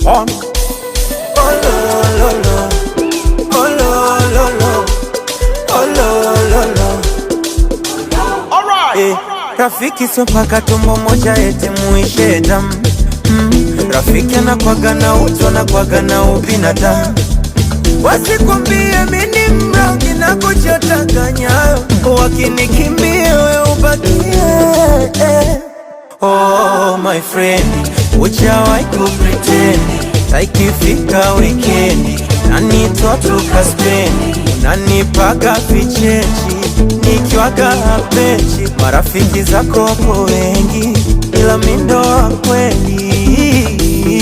on. Oh lo lo lo, oh lo lo lo, oh lo lo lo. Alright. Rafiki sio paka tumbo moja eti muishe damu. Rafiki anakwaga na utu, anakwaga na ubinadamu. Wasikwambie mini mrogi na kuchotaka nyayo, wakinikimbia we ubakie. Oh my friend, uchawai kupretend, taikifika weekendi nanitwa tukaspendi, nanipaga vichenji nikiwaga hapechi. Marafiki zako wako wengi ila mindo wa kweli.